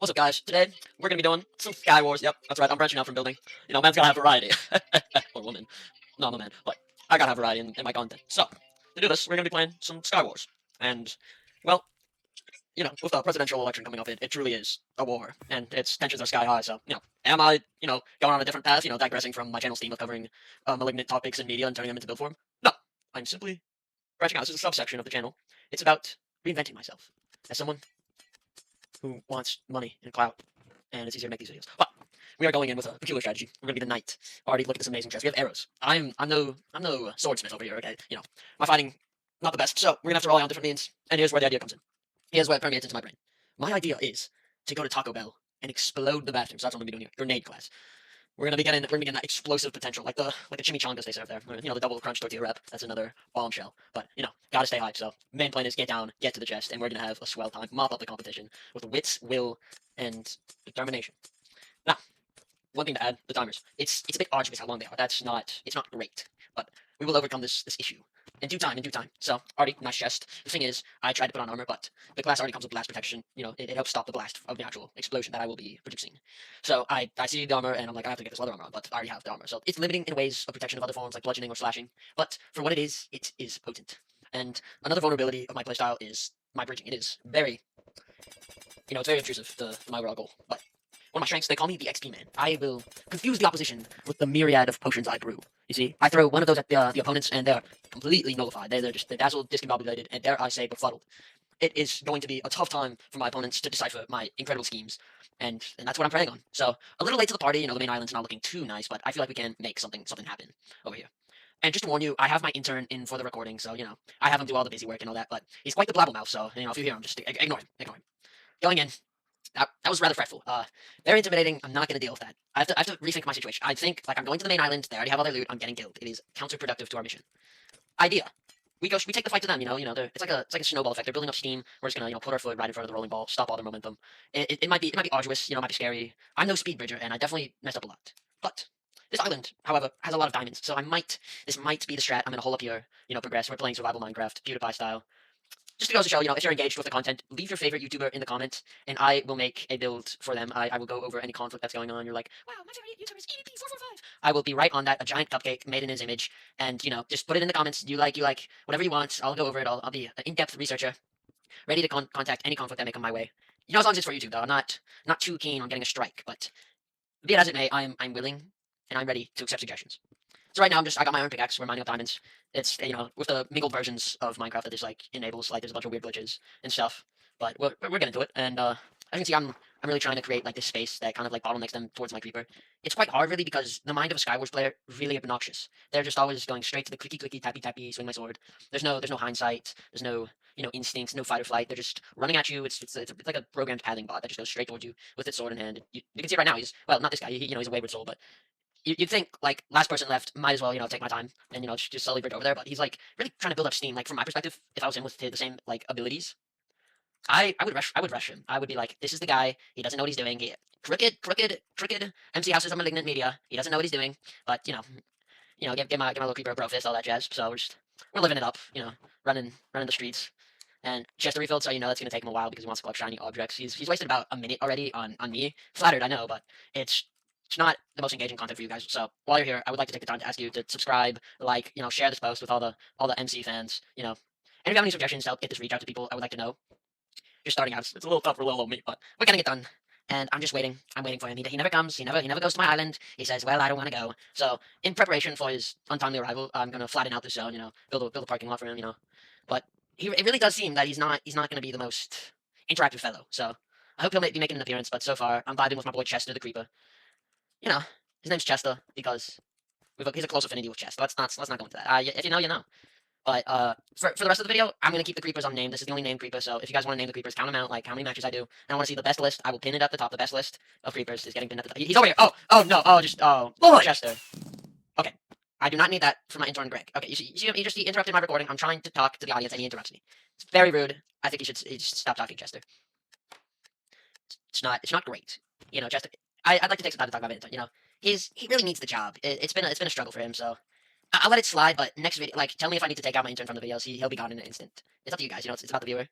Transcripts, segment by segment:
What's up, guys? Today, we're gonna be doing some Sky Wars. Yep, that's right, I'm branching out from building. You know, man's gotta have variety. Or woman. No, I'm a man. But I gotta have variety in my content. So, to do this, we're gonna be playing some Sky Wars. And, well, you know, with the presidential election coming up, it truly is a war. And its tensions are sky high, so, am I, going on a different path, digressing from my channel's theme of covering malignant topics in media and turning them into build form? No. I'm simply branching out. This is a subsection of the channel. It's about reinventing myself as someone who wants money and clout, and it's easier to make these videos. But we are going in with a peculiar strategy. We're gonna be the knight. Already look at this amazing chest. We have arrows. I'm no swordsmith over here. Okay, my fighting not the best, so we're gonna have to rely on different means. And here's where the idea comes in. Here's where it permeates into my brain. My idea is to go to Taco Bell and explode the bathroom. So that's what I'm gonna be doing here. Grenade class. We're gonna be getting that explosive potential, like the chimichangas they serve there. The double crunch tortilla wrap. That's another bombshell. But gotta stay hyped. So main plan is get down, get to the chest, and we're gonna have a swell time. Mop up the competition with wits, will, and determination. Now, one thing to add: the timers. It's a bit arduous how long they are. It's not great, but we will overcome this issue in due time. In due time. So already nice chest. The thing is, I tried to put on armor, but the class already comes with blast protection. It helps stop the blast of the actual explosion that I will be producing. So I see the armor and I'm like, I have to get this leather armor on, but I already have the armor. So it's limiting in ways of protection of other forms like bludgeoning or slashing. But for what it is potent. And another vulnerability of my playstyle is my bridging. It is very, it's very intrusive, my overall goal. But one of my strengths, they call me the XP man. I will confuse the opposition with the myriad of potions I brew. You see, I throw one of those at the opponents, and they're completely nullified. They're dazzled, discombobulated, and dare I say, befuddled. It is going to be a tough time for my opponents to decipher my incredible schemes, and that's what I'm preying on. So, a little late to the party, the main island's not looking too nice, but I feel like we can make something happen over here. And just to warn you, I have my intern in for the recording, so, I have him do all the busy work and all that, but he's quite the blabbermouth, so, if you hear him, just ignore him. Going in, that was rather fretful. Very intimidating. I'm not going to deal with that. I have to rethink my situation. I think, like, I'm going to the main island. They already have all their loot. I'm getting killed. It is counterproductive to our mission. Idea. We take the fight to them. It's like a snowball effect. They're building up steam. We're just gonna, put our foot right in front of the rolling ball, stop all their momentum. It might be arduous. It might be scary. I'm no speed bridger, and I definitely messed up a lot. But this island, however, has a lot of diamonds. So this might be the strat. I'm gonna hole up here. Progress. We're playing survival Minecraft, PewDiePie style. Just to go to show, if you're engaged with the content, leave your favorite YouTuber in the comments, and I will make a build for them. I will go over any conflict that's going on. You're like, wow, my favorite YouTuber is EVP445. I will be right on that, a giant cupcake made in his image, and, just put it in the comments. You like, whatever you want. I'll go over it. I'll be an in-depth researcher, ready to contact any conflict that may come my way. As long as it's for YouTube, though. I'm not too keen on getting a strike, but be it as it may, I'm willing, and I'm ready to accept suggestions. So right now I got my own pickaxe. We're mining up diamonds. It's with the mingled versions of Minecraft that this enables, there's a bunch of weird glitches and stuff. But we're getting to it, and as you can see, I'm really trying to create this space that kind of bottlenecks them towards my creeper. It's quite hard really because the mind of a Skywars player really obnoxious. They're just always going straight to the clicky tappy tappy swing my sword. There's no hindsight. There's no instincts, no fight or flight. They're just running at you. It's like a programmed pathing bot that just goes straight towards you with its sword in hand. You can see it right now. He's not this guy. He's a wayward soul, but you'd think, last person left, might as well, take my time and, just slowly bridge over there, but he's, really trying to build up steam. From my perspective, if I was him with the same, abilities, I would rush him. I would be like, this is the guy, he doesn't know what he's doing, crooked, MC houses of malignant media, he doesn't know what he's doing, but, give my little creeper a bro fist, all that jazz, so we're living it up, running the streets. And chest refilled, so that's gonna take him a while because he wants to collect shiny objects. He's wasted about a minute already on me. Flattered, I know, but it's not the most engaging content for you guys. So while you're here, I would like to take the time to ask you to subscribe, share this post with all the MC fans. And if you have any suggestions to help get this reach out to people, I would like to know. Just starting out, it's a little tough for little old me, but we're getting it done. And I'm just waiting. I'm waiting for him. He never comes. He never goes to my island. He says, "Well, I don't want to go." So in preparation for his untimely arrival, I'm gonna flatten out the zone. Build a parking lot for him. But it really does seem that he's not gonna be the most interactive fellow. So I hope he'll be making an appearance. But so far, I'm vibing with my boy Chester the Creeper. His name's Chester because he's a close affinity with Chester. Let's not go into that. If you know, you know. But for the rest of the video, I'm gonna keep the creepers unnamed. This is the only named creeper. So if you guys want to name the creepers, count them out, how many matches I do. And I want to see the best list. I will pin it at the top. The best list of creepers is getting pinned at the top. He's over here. Oh no. Oh, Chester. Okay. I do not need that for my intern Greg. Okay, you see him? He interrupted my recording. I'm trying to talk to the audience and he interrupts me. It's very rude. I think he should stop talking, Chester. It's not great. Chester. I'd like to take some time to talk about it. He really needs the job. It's been a struggle for him. So I'll let it slide. But next video, tell me if I need to take out my intern from the videos. He'll be gone in an instant. It's up to you guys. It's about the viewer.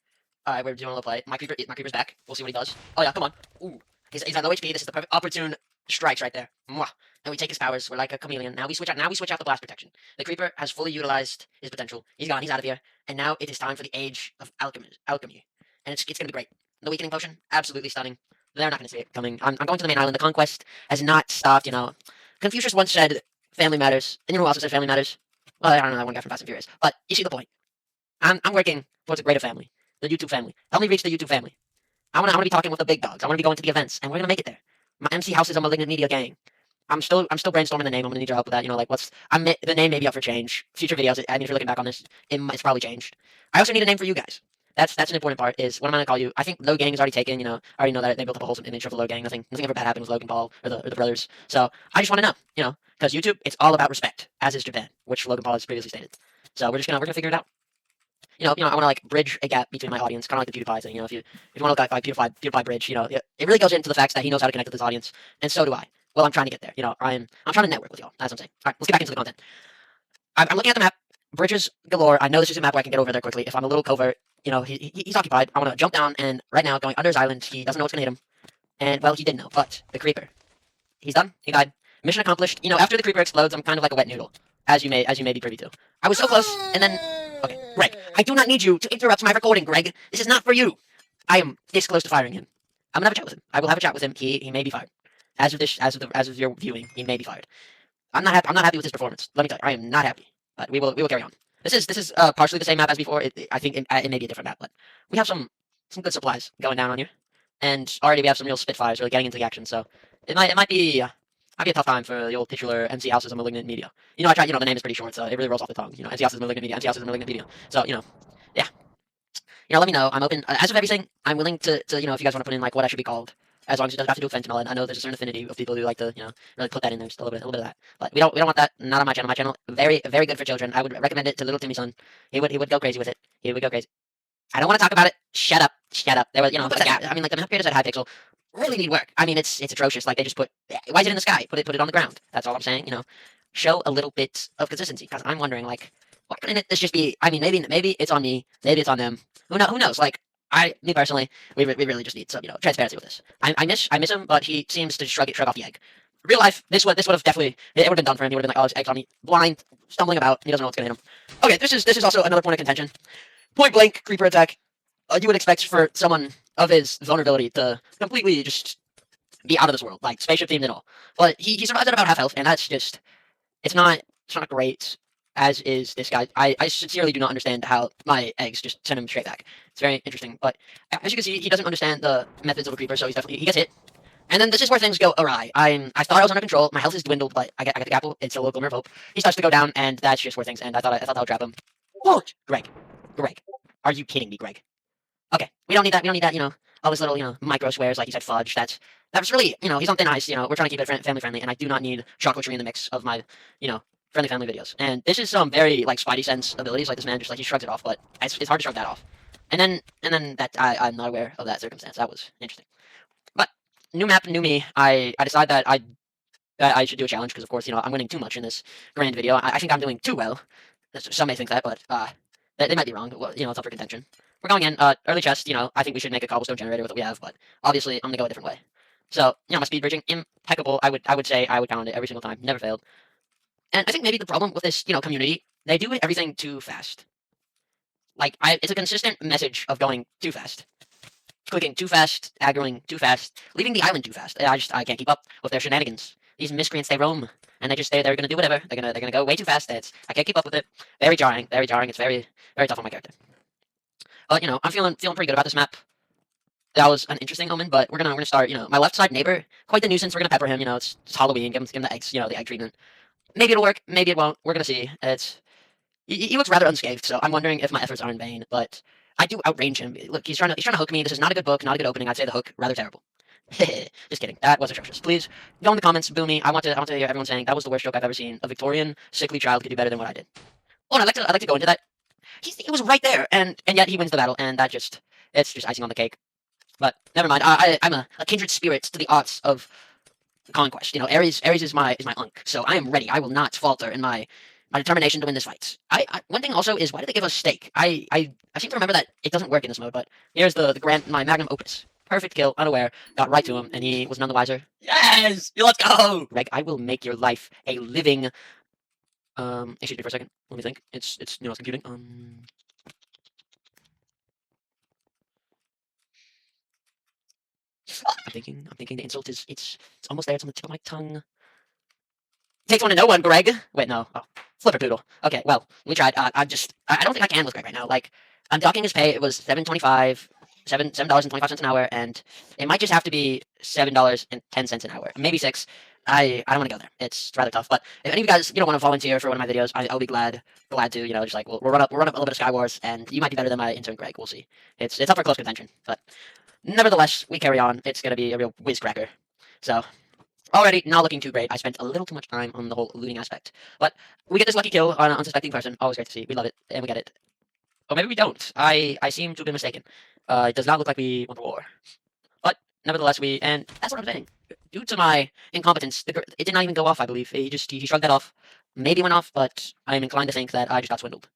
All right, we're doing a little play. My creeper's back. We'll see what he does. Oh yeah, come on. Ooh, He's at low HP. This is the perfect opportune strikes right there. Mwah. And we take his powers. We're like a chameleon. Now we switch out. Now we switch out the blast protection. The creeper has fully utilized his potential. He's gone. He's out of here. And now it is time for the age of alchemy. And it's gonna be great. The weakening potion, absolutely stunning. They're not gonna see it coming. I'm going to the main island. The conquest has not stopped. You know, Confucius once said, "Family matters." And you know who also said family matters? Well, I don't know that one guy from Fast and Furious. But you see the point. I'm working towards a greater family. The YouTube family. Help me reach the YouTube family. I wanna be talking with the big dogs. I wanna be going to the events, and we're gonna make it there. My MC House is a Malignant Media gang. I'm still brainstorming the name. I'm gonna need your help with that. You know, like the name may be up for change. Future videos. I mean, if you're looking back on this, it's probably changed. I also need a name for you guys. That's an important part. Is what am I gonna call you? I think Low Gang is already taken. You know, I already know that they built up a wholesome image of the Low Gang. Nothing ever bad happened with Logan Paul or the brothers. So I just want to know. You know, because YouTube, it's all about respect, as is Japan, which Logan Paul has previously stated. So we're gonna figure it out. I want to like bridge a gap between my audience, kind of like the PewDiePie thing. You know, if you want to look like PewDiePie bridge, you know, it really goes into the facts that he knows how to connect with his audience, and so do I. Well, I'm trying to get there. You know, I'm trying to network with y'all, as I'm saying. All right, let's get back into the content. I'm looking at the map, bridges galore. I know this is a map where I can get over there quickly. If I'm a little covert, you know, he's occupied. I want to jump down, and right now, going under his island, he doesn't know what's gonna hit him, and well, he did know, but the creeper, he's done. He died. Mission accomplished. You know, after the creeper explodes, I'm kind of like a wet noodle, as you may be privy to. I was so close, and then. Okay, Greg, I do not need you to interrupt my recording, Greg. This is not for you. I am this close to firing him. I'm gonna have a chat with him. I will have a chat with him. He may be fired. As of your viewing, he may be fired. I'm not happy with his performance. Let me tell you, I am not happy. But we will carry on. This is partially the same map as before. I think it may be a different map, but we have some good supplies going down on here, and already we have some real Spitfires really getting into the action. So it might be. Might be a tough time for the old titular MC House is a Malignant Media. You know, I tried, the name is pretty short, so it really rolls off the tongue. You know, MC House is a Malignant Media, MC House is a Malignant Media. So, yeah. Let me know. I'm open. As of everything, I'm willing to, if you guys want to put in, like, what I should be called, as long as it doesn't have to do with fentanyl. And I know there's a certain affinity of people who like to, really put that in there, just a little bit of that. But we don't want that. Not on my channel. My channel, very, very good for children. I would recommend it to little Timmy's son. He would go crazy with it. He would go crazy. I don't want to talk about it. Shut up. There was, the gap. I mean, like, the map creators at Hypixel really need work. I mean, it's atrocious. Like, they just why is it in the sky? Put it on the ground. That's all I'm saying. Show a little bit of consistency. Because I'm wondering, like, why couldn't this just be? I mean, maybe it's on me. Maybe it's on them. Who knows? Like, me personally, we really just need some, transparency with this. I miss him, but he seems to shrug off the egg. Real life, this would have definitely, it would have been done for him. He would have been like, oh, his egg's on me, blind, stumbling about. He doesn't know what's gonna hit him. Okay, this is also another point of contention. Point blank creeper attack. You would expect for someone of his vulnerability to completely just be out of this world, like spaceship themed and all. But he survives at about half health, and that's just it's not great. As is this guy. I sincerely do not understand how my eggs just send him straight back. It's very interesting, but as you can see, he doesn't understand the methods of a creeper, so he gets hit. And then this is where things go awry. I thought I was under control. My health is dwindled, but I get the apple. It's a little glimmer of hope. He starts to go down, and that's just where things end. I thought I would trap him. Whoa, Greg, are you kidding me, Greg? Okay, we don't need that. All this little, micro swears like he said fudge. That's really, he's on thin ice. We're trying to keep it family friendly, and I do not need chocolatry in the mix of my, friendly family videos. And this is some very like Spidey sense abilities. Like this man just like he shrugs it off, but it's hard to shrug that off. And then that I'm not aware of that circumstance. That was interesting. But new map, new me. I decide that I should do a challenge because of course I'm winning too much in this grand video. I think I'm doing too well. Some may think that, but they might be wrong. Well, it's up for contention. We're going in, early chest, I think we should make a cobblestone generator with what we have, but obviously I'm gonna go a different way. So, my speed bridging, impeccable. I would say I would count it every single time, never failed. And I think maybe the problem with this, community, they do everything too fast. Like, it's a consistent message of going too fast. Clicking too fast, aggroing too fast, leaving the island too fast. I can't keep up with their shenanigans. These miscreants, they roam, and they're gonna do whatever. They're gonna go way too fast. I can't keep up with it. Very jarring, very jarring. It's very, very tough on my character. But I'm feeling pretty good about this map. That was an interesting omen, but we're gonna start. My left side neighbor, quite the nuisance. We're gonna pepper him. It's Halloween. Give him the eggs. The egg treatment. Maybe it'll work. Maybe it won't. We're gonna see. He looks rather unscathed, so I'm wondering if my efforts are in vain. But I do outrange him. Look, he's trying to hook me. This is not a good book. Not a good opening. I'd say the hook rather terrible. Just kidding. That was atrocious. Please go in the comments, boo me. I want to hear everyone saying that was the worst joke I've ever seen. A Victorian sickly child could do better than what I did. Oh, and I'd like to go into that. He was right there, and yet he wins the battle, and it's just icing on the cake. But never mind. I'm a kindred spirit to the arts of conquest. Ares is my unk, so I am ready. I will not falter in my determination to win this fight. One thing also is, why did they give us steak? I seem to remember that it doesn't work in this mode, but here's my magnum opus. Perfect kill, unaware, got right to him, and he was none the wiser. Yes! Let's go! Greg, I will make your life a living. Excuse me for a second. Let me think. It's it's computing. I'm thinking. I'm thinking the insult is it's almost there. It's on the tip of my tongue. Takes one to know one, Greg. Wait, no. Oh, flipper poodle. Okay, well, we tried. I don't think I can with Greg right now. Like, I'm docking his pay. It was $7.25, $7.25 an hour, and it might just have to be $7.10 an hour, maybe six. I don't want to go there. It's rather tough. But if any of you guys want to volunteer for one of my videos, I'll be glad to. Just like we'll run up a little bit of Sky Wars, and you might be better than my intern Greg. We'll see. It's up for close contention, but nevertheless, we carry on. It's gonna be a real whizcracker. So already not looking too great. I spent a little too much time on the whole looting aspect. But we get this lucky kill on an unsuspecting person. Always great to see. We love it. And we get it. Or maybe we don't. I seem to have been mistaken. It does not look like we won the war. But nevertheless, and that's what I'm saying. Due to my incompetence, it did not even go off, I believe. He shrugged that off. Maybe went off, but I'm inclined to think that I just got swindled.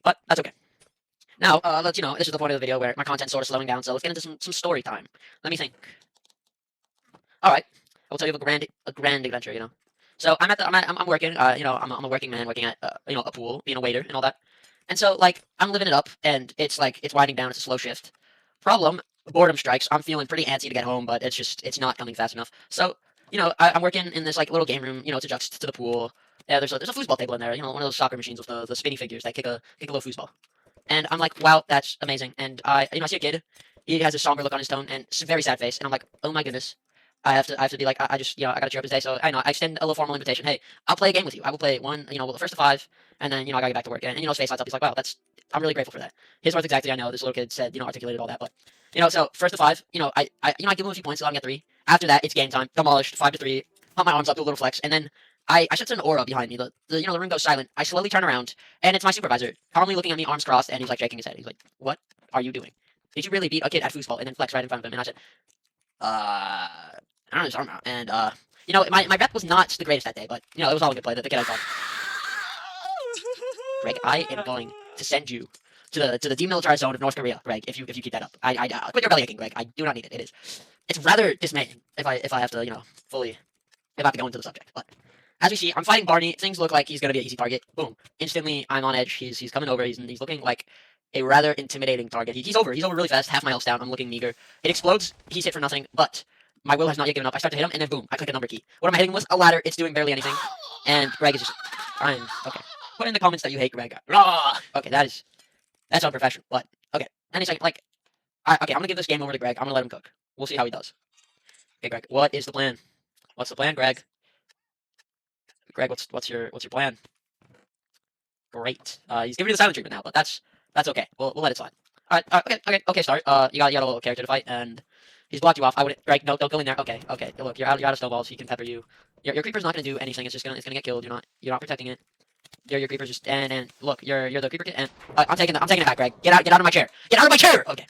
But that's okay. Now, this is the point of the video where my content's sort of slowing down, so let's get into some story time. Let me think. Alright. I will tell you of a grand adventure. So I'm working, I'm a working man working at, a pool, being a waiter and all that. And so, like, I'm living it up, and it's winding down, it's a slow shift. Problem, boredom strikes. I'm feeling pretty antsy to get home, but it's not coming fast enough. So, I'm working in this, like, little game room, it's adjacent to the pool. Yeah, there's a foosball table in there, one of those soccer machines with the spinny figures that kick a little foosball. And I'm like, wow, that's amazing. And I see a kid, he has a somber look on his tone, and it's a very sad face, and I'm like, oh my goodness. I have to be like, I just, I gotta cheer up his day. So I extend a little formal invitation. Hey, I'll play a game with you. I will play one, the first to five, and then, I gotta get back to work. And, his face lights up. He's like, wow, I'm really grateful for that. His words exactly, I know. This little kid said, articulated all that. But, so first to five, I give him a few points, so I can get three. After that, it's game time. Demolished, 5-3. Pump my arms up, do a little flex, and then I sense an aura behind me. The room goes silent. I slowly turn around, and it's my supervisor, calmly looking at me, arms crossed, and he's like shaking his head. He's like, what are you doing? Did you really beat a kid at foosball and then flex right in front of him? And I said, I don't know his arm out. And, my rep was not the greatest that day, but, it was all a good play. The kid I saw. Greg, I am going to send you to the demilitarized zone of North Korea, Greg, if you keep that up. I quit your belly aching, Greg. I do not need it. It's rather dismaying if I have to, if I have to go into the subject. But as we see, I'm fighting Barney. Things look like he's gonna be an easy target. Boom. Instantly, I'm on edge. He's coming over. He's looking like a rather intimidating target. He's over. He's over really fast. Half my health down. I'm looking meager. It explodes. He's hit for nothing. But my will has not yet given up. I start to hit him, and then boom, I click a number key. What am I hitting with? A ladder. It's doing barely anything. And Greg is just fine. Okay. Put in the comments that you hate Greg. Rah! Okay, that's unprofessional. But okay. Any second, okay, I'm gonna give this game over to Greg. I'm gonna let him cook. We'll see how he does. Okay, Greg. What is the plan? What's the plan, Greg? Greg, what's your plan? Great. He's giving me the silent treatment now, but that's okay. We'll let it slide. All right. Okay. Start. You got a little character to fight, and he's blocked you off. I wouldn't. Greg, no, don't go in there. Okay. Look, you're out of snowballs. He can pepper you. Your creeper's not gonna do anything. It's gonna get killed. You're not protecting it. Your creeper's just and look, you're the creeper kid. And I'm taking it back, Greg. Get out of my chair. Get out of my chair. Okay.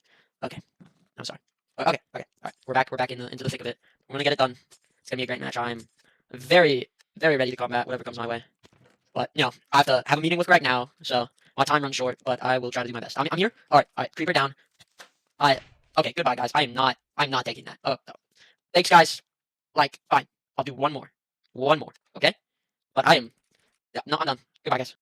I'm sorry. Okay. All right. We're back into the thick of it. We're gonna get it done. It's gonna be a great match. I'm very ready to combat whatever comes my way. But, I have to have a meeting with Greg now, so my time runs short, but I will try to do my best. I'm here. All right, creeper down. Okay, goodbye, guys. I'm not taking that. Oh, no. Thanks, guys. Fine. I'll do one more, okay? But yeah, no, I'm done. Goodbye, guys.